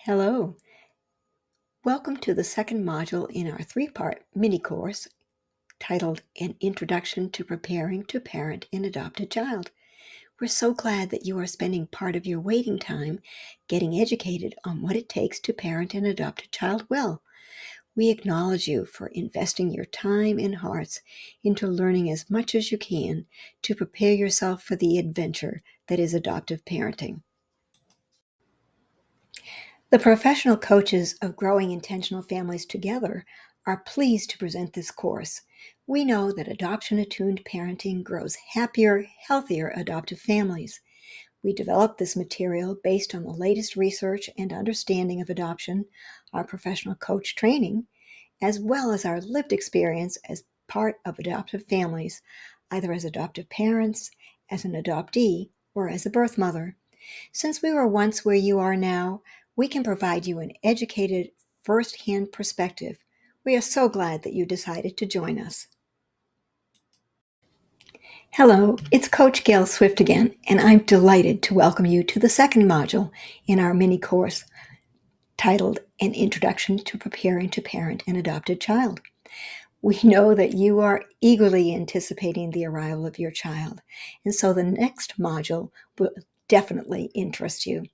Hello. Welcome to the second module in our three-part mini-course titled An Introduction to Preparing to Parent an Adopted Child. We're so glad that you are spending part of your waiting time getting educated on what it takes to parent an adopted child well. We acknowledge you for investing your time and hearts into learning as much as you can to prepare yourself for the adventure that is adoptive parenting. The professional coaches of Growing Intentional Families Together are pleased to present this course. We know that adoption-attuned parenting grows happier, healthier adoptive families. We developed this material based on the latest research and understanding of adoption, our professional coach training, as well as our lived experience as part of adoptive families, either as adoptive parents, as an adoptee, or as a birth mother. Since we were once where you are now, we can provide you an educated, first-hand perspective. We are so glad that you decided to join us. Hello, it's Coach Gail Swift again, and I'm delighted to welcome you to the second module in our mini course titled An Introduction to Preparing to Parent an Adopted Child. We know that you are eagerly anticipating the arrival of your child, and so the next module will definitely interest you.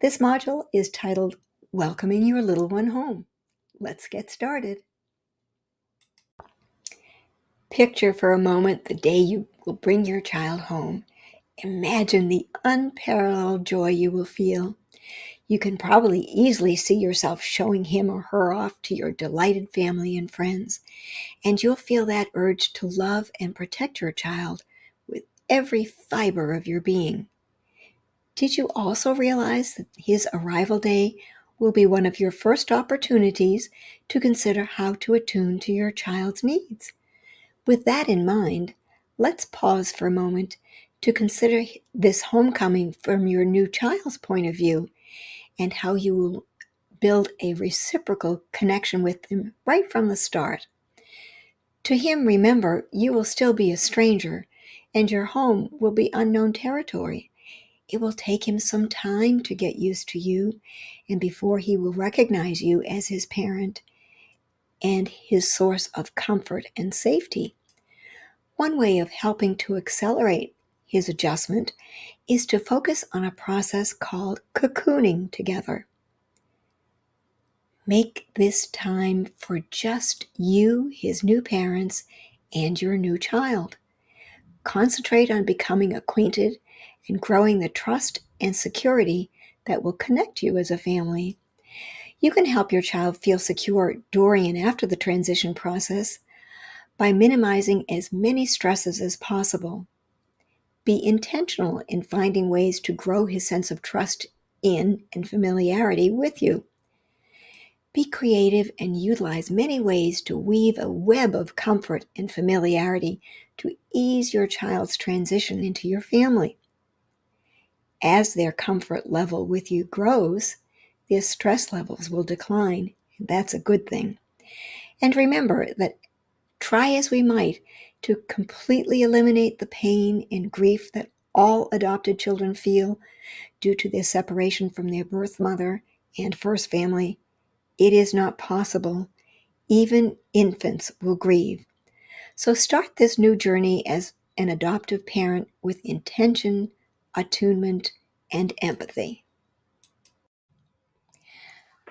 This module is titled Welcoming Your Little One Home. Let's get started. Picture for a moment the day you will bring your child home. Imagine the unparalleled joy you will feel. You can probably easily see yourself showing him or her off to your delighted family and friends, and you'll feel that urge to love and protect your child with every fiber of your being. Did you also realize that his arrival day will be one of your first opportunities to consider how to attune to your child's needs? With that in mind, let's pause for a moment to consider this homecoming from your new child's point of view and how you will build a reciprocal connection with him right from the start. To him, remember, you will still be a stranger, and your home will be unknown territory. It will take him some time to get used to you, and before he will recognize you as his parent and his source of comfort and safety. One way of helping to accelerate his adjustment is to focus on a process called cocooning together. Make this time for just you, his new parents, and your new child. Concentrate on becoming acquainted and growing the trust and security that will connect you as a family. You can help your child feel secure during and after the transition process by minimizing as many stresses as possible. Be intentional in finding ways to grow his sense of trust in and familiarity with you. Be creative and utilize many ways to weave a web of comfort and familiarity to ease your child's transition into your family. As their comfort level with you grows, their stress levels will decline, and that's a good thing. And remember that try as we might to completely eliminate the pain and grief that all adopted children feel due to their separation from their birth mother and first family, it is not possible. Even infants will grieve. So start this new journey as an adoptive parent with intention, attunement, and empathy.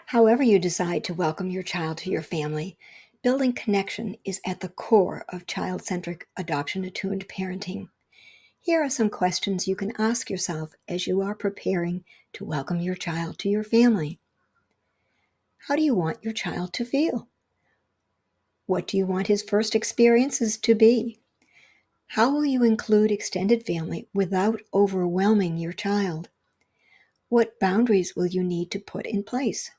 However you decide to welcome your child to your family, building connection is at the core of child-centric adoption-attuned parenting. Here are some questions you can ask yourself as you are preparing to welcome your child to your family. How do you want your child to feel? What do you want his first experiences to be? How will you include extended family without overwhelming your child? What boundaries will you need to put in place?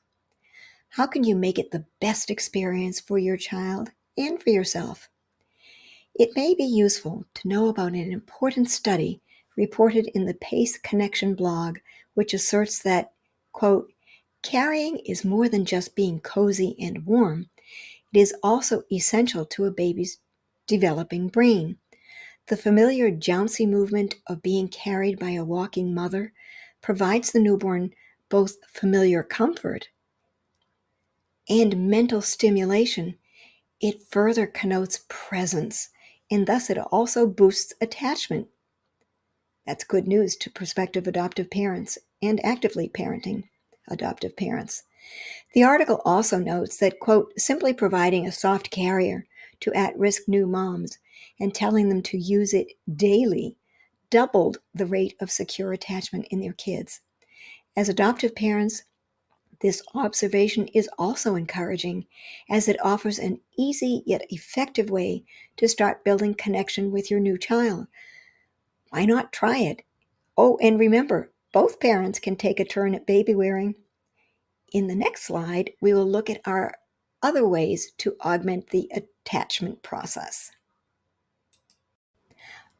How can you make it the best experience for your child and for yourself? It may be useful to know about an important study reported in the PACE Connection blog, which asserts that, quote, carrying is more than just being cozy and warm. It is also essential to a baby's developing brain. The familiar jouncy movement of being carried by a walking mother provides the newborn both familiar comfort and mental stimulation, it further connotes presence, and thus it also boosts attachment. That's good news to prospective adoptive parents and actively parenting adoptive parents. The article also notes that, quote, simply providing a soft carrier to at-risk new moms and telling them to use it daily doubled the rate of secure attachment in their kids. As adoptive parents, this observation is also encouraging, as it offers an easy yet effective way to start building connection with your new child. Why not try it? Oh, and remember, both parents can take a turn at baby wearing. In the next slide, we will look at our other ways to augment the attachment process.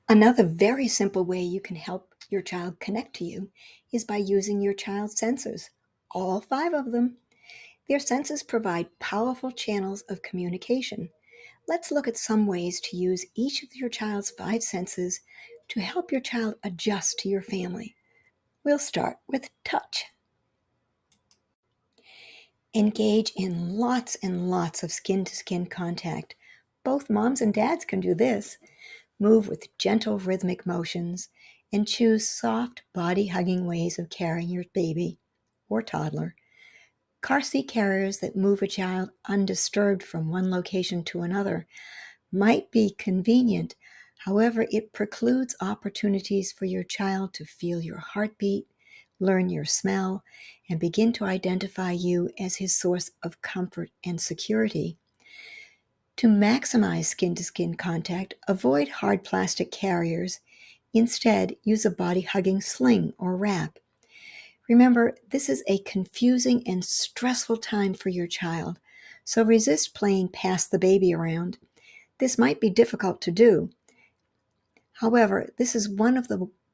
Another very simple way you can help your child connect to you is by using your child's senses, all 5 of them. Their senses provide powerful channels of communication. Let's look at some ways to use each of your child's 5 senses to help your child adjust to your family. We'll start with touch. Engage in lots and lots of skin-to-skin contact. Both moms and dads can do this. Move with gentle rhythmic motions and choose soft body-hugging ways of carrying your baby or toddler. Car seat carriers that move a child undisturbed from one location to another might be convenient. However, it precludes opportunities for your child to feel your heartbeat, learn your smell, and begin to identify you as his source of comfort and security. To maximize skin-to-skin contact, avoid hard plastic carriers. Instead, use a body-hugging sling or wrap. Remember, this is a confusing and stressful time for your child, so resist playing pass the baby around. This might be difficult to do. However, this is one of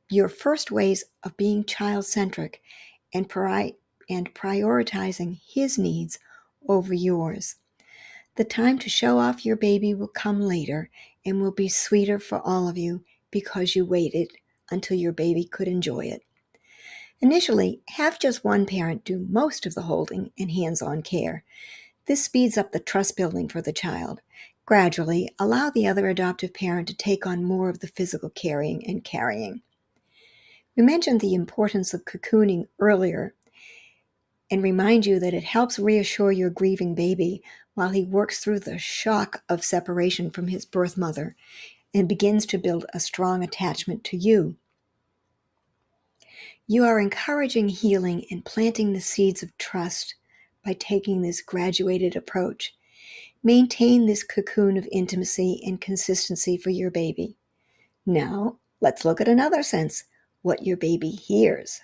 your first ways of being child-centric and prioritizing his needs over yours. The time to show off your baby will come later and will be sweeter for all of you because you waited until your baby could enjoy it. Initially, have just one parent do most of the holding and hands-on care. This speeds up the trust building for the child. Gradually, allow the other adoptive parent to take on more of the physical caring and carrying. We mentioned the importance of cocooning earlier and remind you that it helps reassure your grieving baby while he works through the shock of separation from his birth mother and begins to build a strong attachment to you. You are encouraging healing and planting the seeds of trust by taking this graduated approach. Maintain this cocoon of intimacy and consistency for your baby. Now, let's look at another sense, what your baby hears.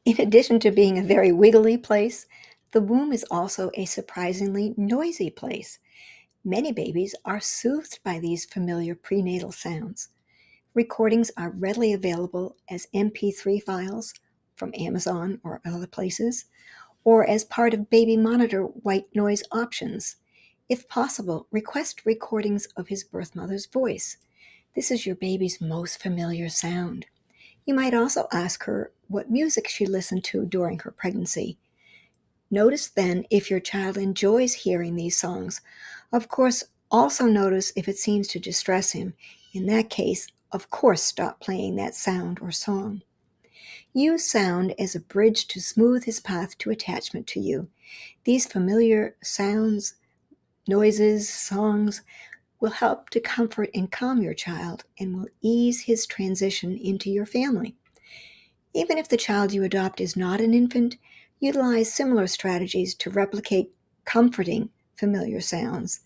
In addition to being a very wiggly place, the womb is also a surprisingly noisy place. Many babies are soothed by these familiar prenatal sounds. Recordings are readily available as MP3 files from Amazon or other places, or as part of baby monitor white noise options. If possible, request recordings of his birth mother's voice. This is your baby's most familiar sound. You might also ask her what music she listened to during her pregnancy. Notice then if your child enjoys hearing these songs. Of course, also notice if it seems to distress him. In that case, of course, stop playing that sound or song. Use sound as a bridge to smooth his path to attachment to you. These familiar sounds, noises, songs will help to comfort and calm your child and will ease his transition into your family. Even if the child you adopt is not an infant, utilize similar strategies to replicate comforting familiar sounds.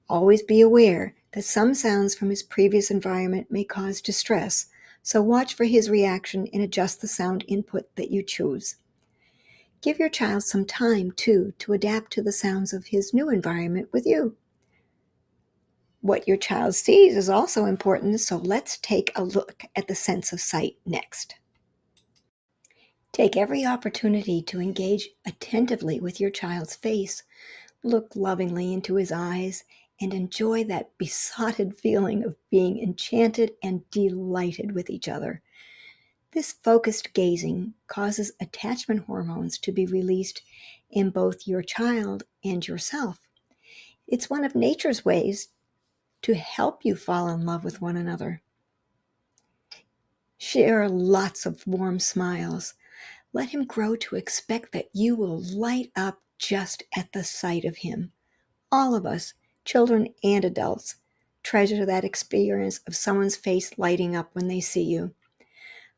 Always be aware that some sounds from his previous environment may cause distress, so watch for his reaction and adjust the sound input that you choose. Give your child some time, too, to adapt to the sounds of his new environment with you. What your child sees is also important, so let's take a look at the sense of sight next. Take every opportunity to engage attentively with your child's face. Look lovingly into his eyes and enjoy that besotted feeling of being enchanted and delighted with each other. This focused gazing causes attachment hormones to be released in both your child and yourself. It's one of nature's ways to help you fall in love with one another. Share lots of warm smiles. Let him grow to expect that you will light up just at the sight of him. All of us, children and adults, treasure that experience of someone's face lighting up when they see you.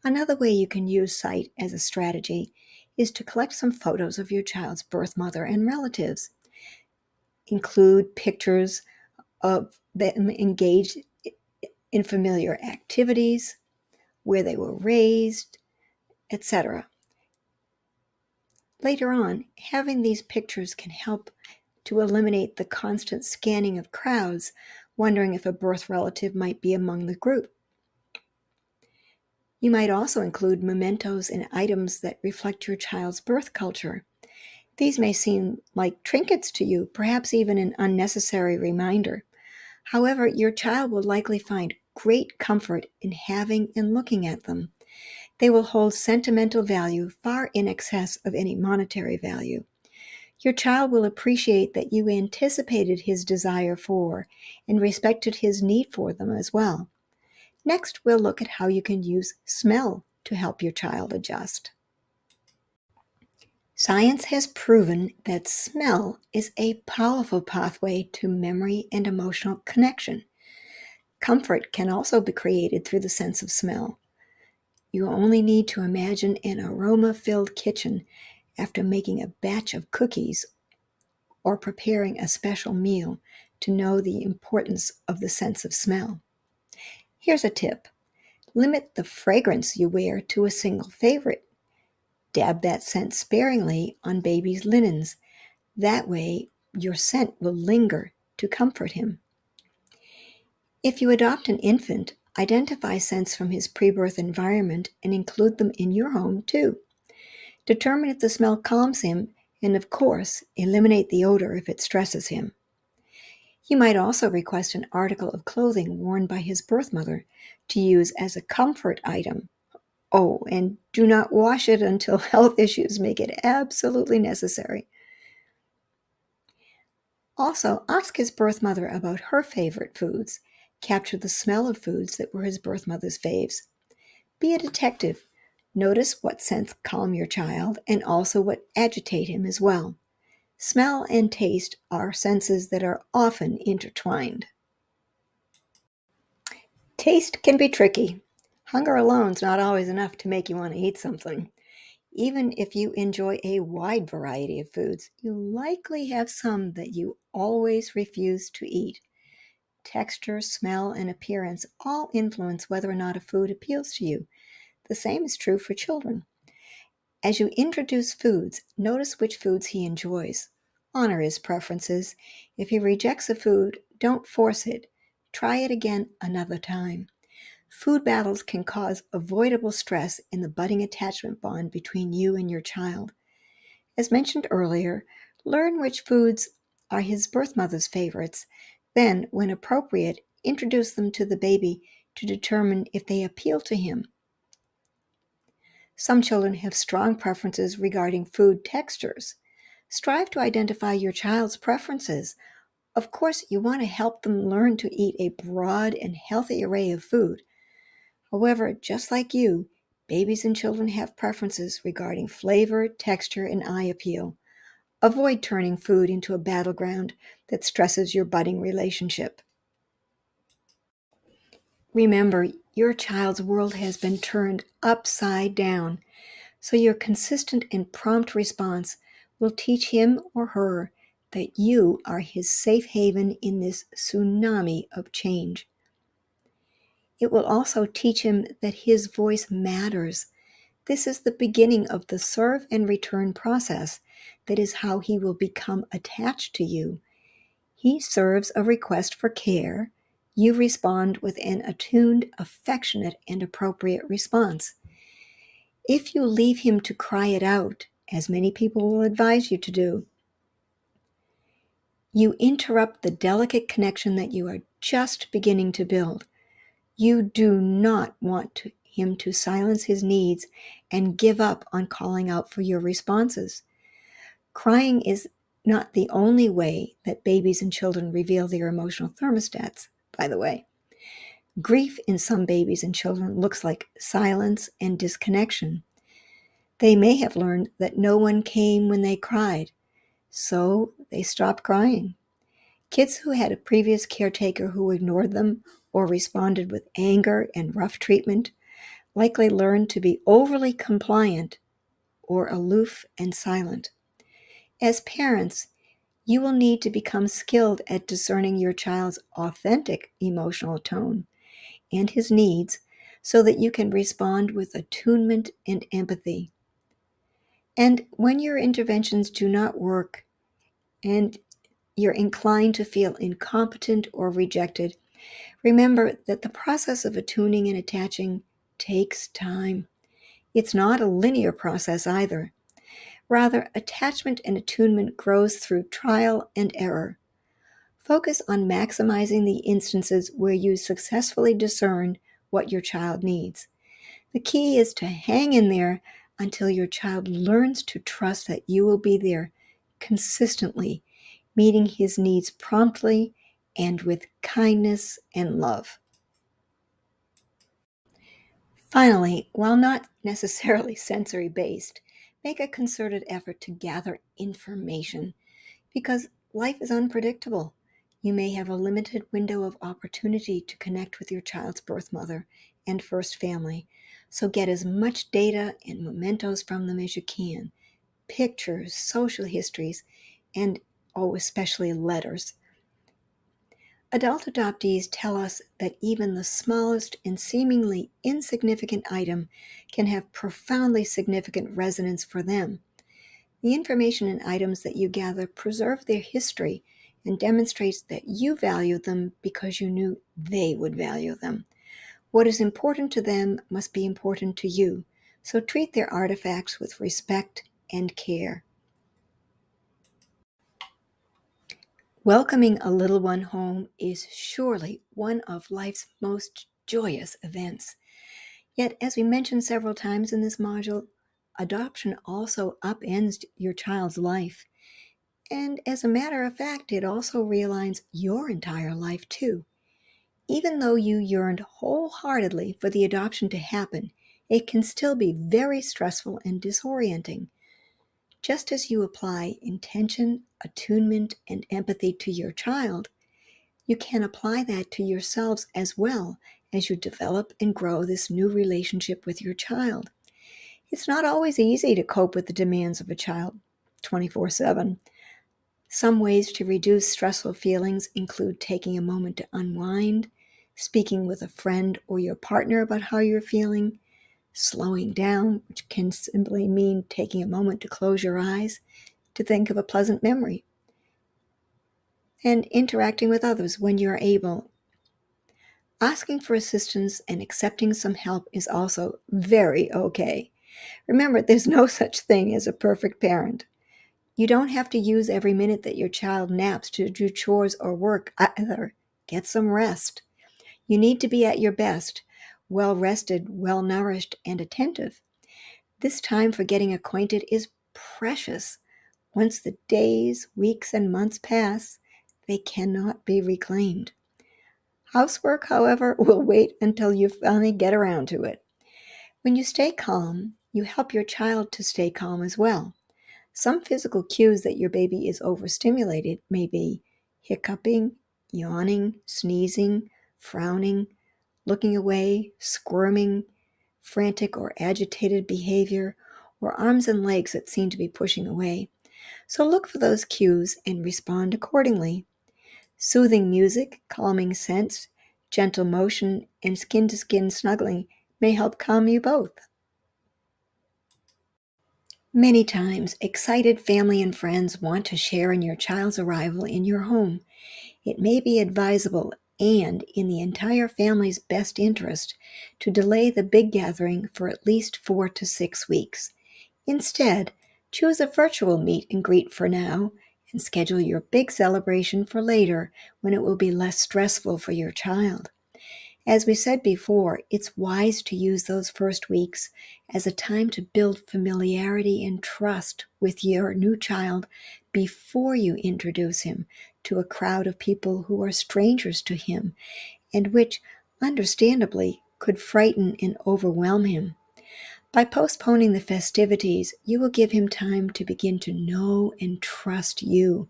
Another way you can use sight as a strategy is to collect some photos of your child's birth mother and relatives. Include pictures of them engaged in familiar activities, where they were raised, etc. Later on, having these pictures can help to eliminate the constant scanning of crowds, wondering if a birth relative might be among the group. You might also include mementos and items that reflect your child's birth culture. These may seem like trinkets to you, perhaps even an unnecessary reminder. However, your child will likely find great comfort in having and looking at them. They will hold sentimental value far in excess of any monetary value. Your child will appreciate that you anticipated his desire for and respected his need for them as well. Next, we'll look at how you can use smell to help your child adjust. Science has proven that smell is a powerful pathway to memory and emotional connection. Comfort can also be created through the sense of smell. You only need to imagine an aroma-filled kitchen after making a batch of cookies or preparing a special meal to know the importance of the sense of smell. Here's a tip. Limit the fragrance you wear to a single favorite. Dab that scent sparingly on baby's linens. That way, your scent will linger to comfort him. If you adopt an infant, identify scents from his pre-birth environment and include them in your home too. Determine if the smell calms him, and of course, eliminate the odor if it stresses him. You might also request an article of clothing worn by his birth mother to use as a comfort item. Oh, and do not wash it until health issues make it absolutely necessary. Also, ask his birth mother about her favorite foods. Capture the smell of foods that were his birth mother's faves. Be a detective. Notice what scents calm your child and also what agitate him as well. Smell and taste are senses that are often intertwined. Taste can be tricky. Hunger alone is not always enough to make you want to eat something. Even if you enjoy a wide variety of foods, you likely have some that you always refuse to eat. Texture, smell, and appearance all influence whether or not a food appeals to you. The same is true for children. As you introduce foods, notice which foods he enjoys. Honor his preferences. If he rejects a food, don't force it. Try it again another time. Food battles can cause avoidable stress in the budding attachment bond between you and your child. As mentioned earlier, learn which foods are his birth mother's favorites. Then, when appropriate, introduce them to the baby to determine if they appeal to him. Some children have strong preferences regarding food textures. Strive to identify your child's preferences. Of course, you want to help them learn to eat a broad and healthy array of food. However, just like you, babies and children have preferences regarding flavor, texture, and eye appeal. Avoid turning food into a battleground that stresses your budding relationship. Remember, your child's world has been turned upside down, so your consistent and prompt response will teach him or her that you are his safe haven in this tsunami of change. It will also teach him that his voice matters. This is the beginning of the serve and return process. That is how he will become attached to you. He serves a request for care. You respond with an attuned, affectionate, and appropriate response. If you leave him to cry it out, as many people will advise you to do, you interrupt the delicate connection that you are just beginning to build. You do not want him to silence his needs and give up on calling out for your responses. Crying is not the only way that babies and children reveal their emotional thermostats, by the way. Grief in some babies and children looks like silence and disconnection. They may have learned that no one came when they cried, so they stopped crying. Kids who had a previous caretaker who ignored them or responded with anger and rough treatment likely learned to be overly compliant or aloof and silent. As parents, you will need to become skilled at discerning your child's authentic emotional tone and his needs so that you can respond with attunement and empathy. And when your interventions do not work and you're inclined to feel incompetent or rejected, remember that the process of attuning and attaching takes time. It's not a linear process either. Rather, attachment and attunement grows through trial and error. Focus on maximizing the instances where you successfully discern what your child needs. The key is to hang in there until your child learns to trust that you will be there consistently, meeting his needs promptly and with kindness and love. Finally, while not necessarily sensory based, make a concerted effort to gather information because life is unpredictable. You may have a limited window of opportunity to connect with your child's birth mother and first family, so get as much data and mementos from them as you can. Pictures, social histories, and, especially letters. Adult adoptees tell us that even the smallest and seemingly insignificant item can have profoundly significant resonance for them. The information and items that you gather preserve their history and demonstrates that you value them because you knew they would value them. What is important to them must be important to you, so treat their artifacts with respect and care. Welcoming a little one home is surely one of life's most joyous events. Yet, as we mentioned several times in this module, adoption also upends your child's life. And as a matter of fact, it also realigns your entire life too. Even though you yearned wholeheartedly for the adoption to happen, it can still be very stressful and disorienting. Just as you apply intention, attunement, and empathy to your child, you can apply that to yourselves as well as you develop and grow this new relationship with your child. It's not always easy to cope with the demands of a child 24/7. Some ways to reduce stressful feelings include taking a moment to unwind, speaking with a friend or your partner about how you're feeling, slowing down, which can simply mean taking a moment to close your eyes, to think of a pleasant memory, and interacting with others when you're able. Asking for assistance and accepting some help is also very okay. Remember, there's no such thing as a perfect parent. You don't have to use every minute that your child naps to do chores or work either. Get some rest. You need to be at your best, well rested, well nourished, and attentive. This time for getting acquainted is precious. Once the days, weeks, and months pass, they cannot be reclaimed. Housework, however, will wait until you finally get around to it. When you stay calm, you help your child to stay calm as well. Some physical cues that your baby is overstimulated may be hiccuping, yawning, sneezing, frowning, looking away, squirming, frantic or agitated behavior, or arms and legs that seem to be pushing away. So look for those cues and respond accordingly. Soothing music, calming scents, gentle motion, and skin-to-skin snuggling may help calm you both. Many times, excited family and friends want to share in your child's arrival in your home. It may be advisable and in the entire family's best interest to delay the big gathering for at least 4 to 6 weeks. Instead, choose a virtual meet and greet for now and schedule your big celebration for later when it will be less stressful for your child. As we said before, it's wise to use those first weeks as a time to build familiarity and trust with your new child before you introduce him to a crowd of people who are strangers to him and which, understandably, could frighten and overwhelm him. By postponing the festivities, you will give him time to begin to know and trust you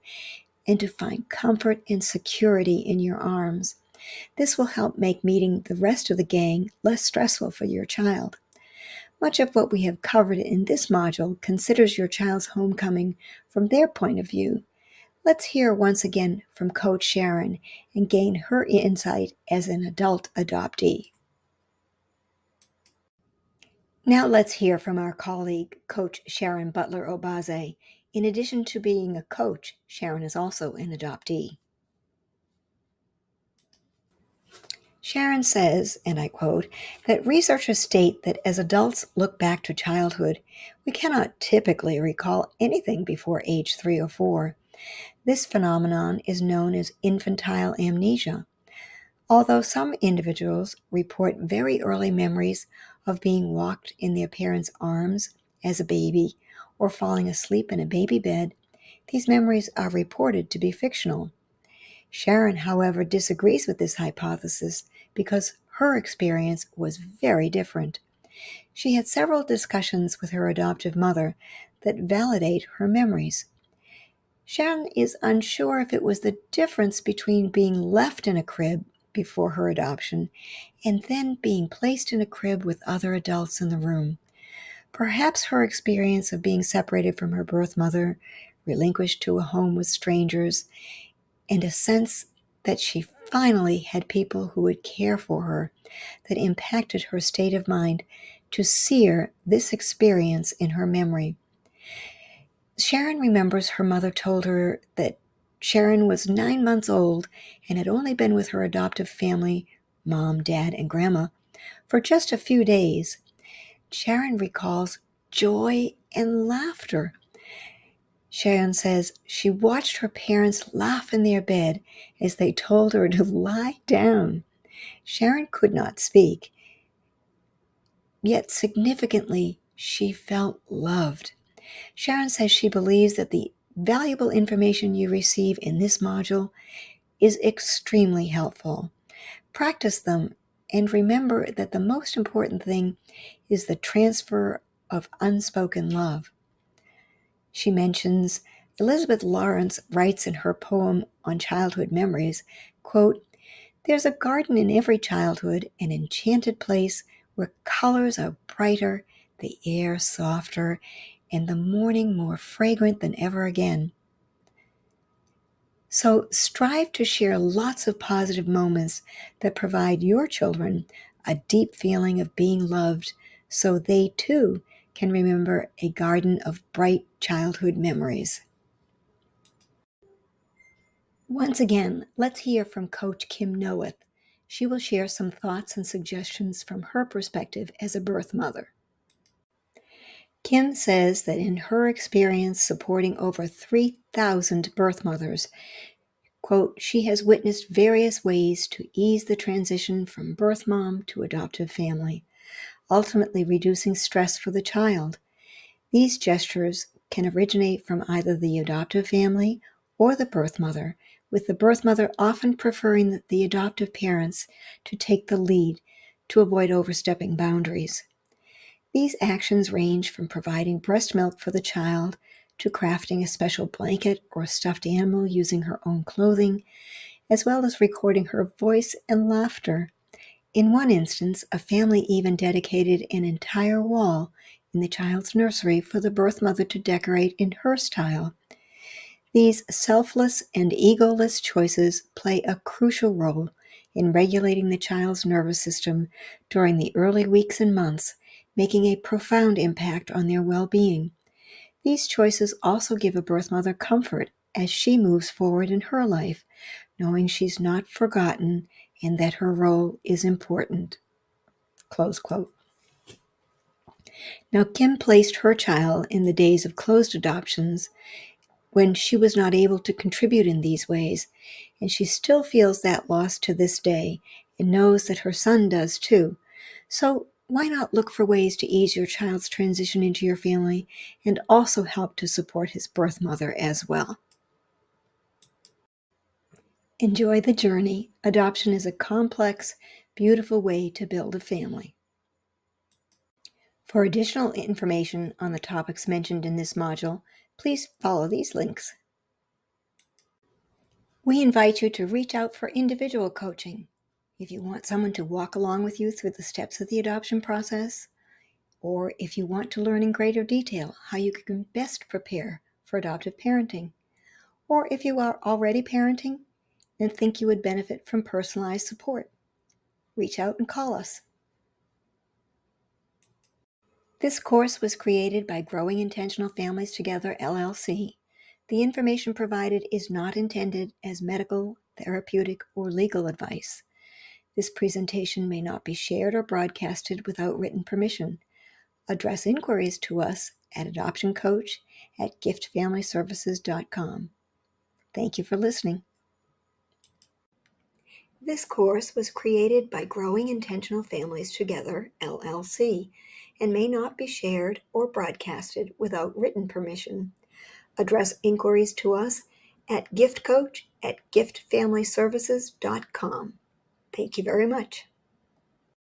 and to find comfort and security in your arms. This will help make meeting the rest of the gang less stressful for your child. Much of what we have covered in this module considers your child's homecoming from their point of view. Let's hear once again from Coach Sharon and gain her insight as an adult adoptee. Now let's hear from our colleague, Coach Sharon Butler Obaze. In addition to being a coach, Sharon is also an adoptee. Sharon says, and I quote, that researchers state that as adults look back to childhood, we cannot typically recall anything before age 3 or 4. This phenomenon is known as infantile amnesia. Although some individuals report very early memories of being walked in their parents' arms as a baby or falling asleep in a baby bed, these memories are reported to be fictional. Sharon, however, disagrees with this hypothesis because her experience was very different. She had several discussions with her adoptive mother that validate her memories. Sharon is unsure if it was the difference between being left in a crib before her adoption and then being placed in a crib with other adults in the room. Perhaps her experience of being separated from her birth mother, relinquished to a home with strangers, and a sense that she finally had people who would care for her that impacted her state of mind to sear this experience in her memory. Sharon remembers her mother told her that Sharon was 9 months old and had only been with her adoptive family, mom, dad, and grandma, for just a few days. Sharon recalls joy and laughter. Sharon says she watched her parents laugh in their bed as they told her to lie down. Sharon could not speak, yet significantly, she felt loved. Sharon says she believes that the valuable information you receive in this module is extremely helpful. Practice them and remember that the most important thing is the transfer of unspoken love. She mentions Elizabeth Lawrence writes in her poem on childhood memories, quote, "There's a garden in every childhood, an enchanted place where colors are brighter, the air softer, and the morning more fragrant than ever again." So strive to share lots of positive moments that provide your children a deep feeling of being loved so they too can remember a garden of bright childhood memories. Once again, let's hear from Coach Kim Nowith. She will share some thoughts and suggestions from her perspective as a birth mother. Kim says that in her experience supporting over 3,000 birth mothers, quote, she has witnessed various ways to ease the transition from birth mom to adoptive family, ultimately reducing stress for the child. These gestures can originate from either the adoptive family or the birth mother, with the birth mother often preferring the adoptive parents to take the lead to avoid overstepping boundaries. These actions range from providing breast milk for the child to crafting a special blanket or stuffed animal using her own clothing, as well as recording her voice and laughter. In one instance, a family even dedicated an entire wall in the child's nursery for the birth mother to decorate in her style. These selfless and egoless choices play a crucial role in regulating the child's nervous system during the early weeks and months, making a profound impact on their well-being. These choices also give a birth mother comfort as she moves forward in her life, knowing she's not forgotten and that her role is important. Close quote. Now, Kim placed her child in the days of closed adoptions when she was not able to contribute in these ways, and she still feels that loss to this day and knows that her son does too. So why not look for ways to ease your child's transition into your family and also help to support his birth mother as well? Enjoy the journey. Adoption is a complex, beautiful way to build a family. For additional information on the topics mentioned in this module, please follow these links. We invite you to reach out for individual coaching. If you want someone to walk along with you through the steps of the adoption process, or if you want to learn in greater detail how you can best prepare for adoptive parenting, or if you are already parenting and think you would benefit from personalized support, reach out and call us. This course was created by Growing Intentional Families Together, LLC. The information provided is not intended as medical, therapeutic, or legal advice. This presentation may not be shared or broadcasted without written permission. Address inquiries to us at adoptioncoach@giftfamilyservices.com. Thank you for listening. This course was created by Growing Intentional Families Together, LLC, and may not be shared or broadcasted without written permission. Address inquiries to us at giftcoach@giftfamilyservices.com. Thank you very much.